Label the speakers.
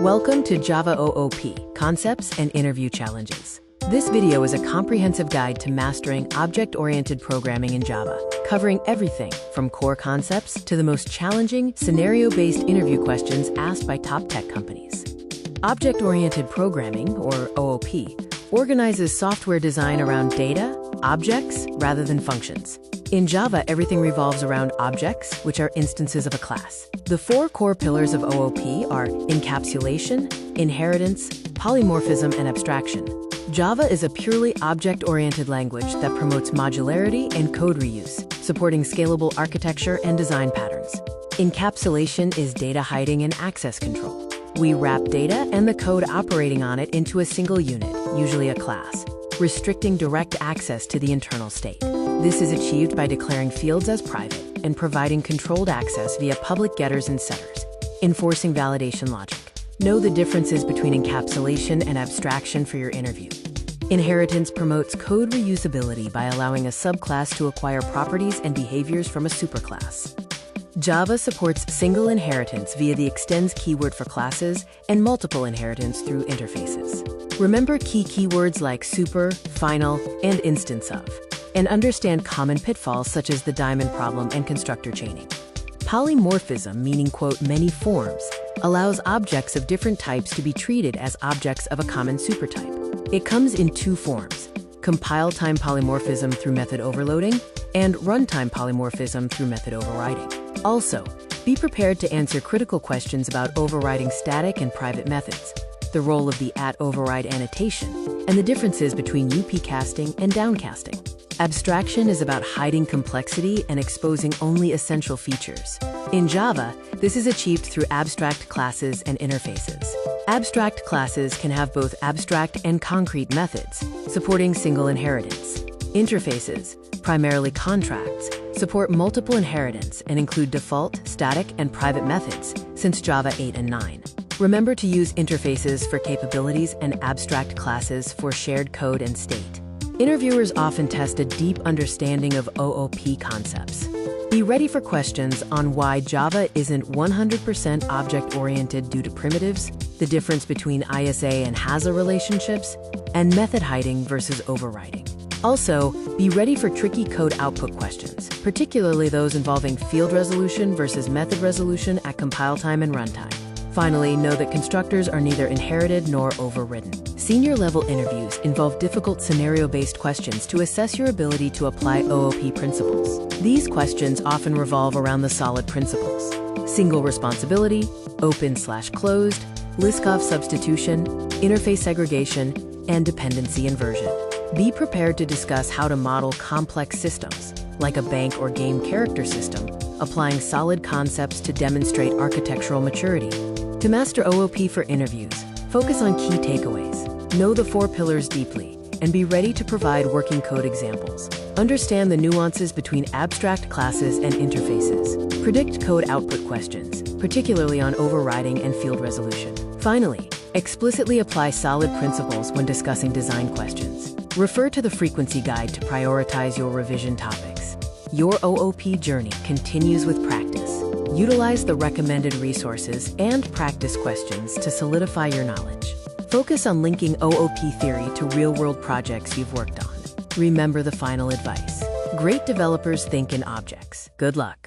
Speaker 1: Welcome to Java OOP, Concepts and Interview Challenges. This video is a comprehensive guide to mastering object-oriented programming in Java, covering everything from core concepts to the most challenging, scenario-based interview questions asked by top tech companies. Object-oriented programming, or OOP, organizes software design around data, objects, rather than functions. In Java, everything revolves around objects, which are instances of a class. The four core pillars of OOP are encapsulation, inheritance, polymorphism, and abstraction. Java is a purely object-oriented language that promotes modularity and code reuse, supporting scalable architecture and design patterns. Encapsulation is data hiding and access control. We wrap data and the code operating on it into a single unit, usually a class, restricting direct access to the internal state. This is achieved by declaring fields as private and providing controlled access via public getters and setters, enforcing validation logic. Know the differences between encapsulation and abstraction for your interview. Inheritance promotes code reusability by allowing a subclass to acquire properties and behaviors from a superclass. Java supports single inheritance via the extends keyword for classes and multiple inheritance through interfaces. Remember key keywords like super, final, and instance of, and understand common pitfalls such as the diamond problem and constructor chaining. Polymorphism, meaning, quote, many forms, allows objects of different types to be treated as objects of a common supertype. It comes in two forms: compile-time polymorphism through method overloading and runtime polymorphism through method overriding. Also, be prepared to answer critical questions about overriding static and private methods, the role of the @override annotation, and the differences between UP casting and downcasting. Abstraction is about hiding complexity and exposing only essential features. In Java, this is achieved through abstract classes and interfaces. Abstract classes can have both abstract and concrete methods, supporting single inheritance. Interfaces, primarily contracts, support multiple inheritance and include default, static, and private methods since Java 8 and 9. Remember to use interfaces for capabilities and abstract classes for shared code and state. Interviewers often test a deep understanding of OOP concepts. Be ready for questions on why Java isn't 100% object-oriented due to primitives, the difference between ISA and HASA relationships, and method hiding versus overriding. Also, be ready for tricky code output questions, particularly those involving field resolution versus method resolution at compile time and runtime. Finally, know that constructors are neither inherited nor overridden. Senior-level interviews involve difficult scenario-based questions to assess your ability to apply OOP principles. These questions often revolve around the solid principles: single responsibility, open/closed, Liskov substitution, interface segregation, and dependency inversion. Be prepared to discuss how to model complex systems, like a bank or game character system, applying solid concepts to demonstrate architectural maturity. To master OOP for interviews, focus on key takeaways. Know the four pillars deeply, and be ready to provide working code examples. Understand the nuances between abstract classes and interfaces. Predict code output questions, particularly on overriding and field resolution. Finally, explicitly apply solid principles when discussing design questions. Refer to the frequency guide to prioritize your revision topics. Your OOP journey continues with practice. Utilize the recommended resources and practice questions to solidify your knowledge. Focus on linking OOP theory to real-world projects you've worked on. Remember the final advice: great developers think in objects. Good luck.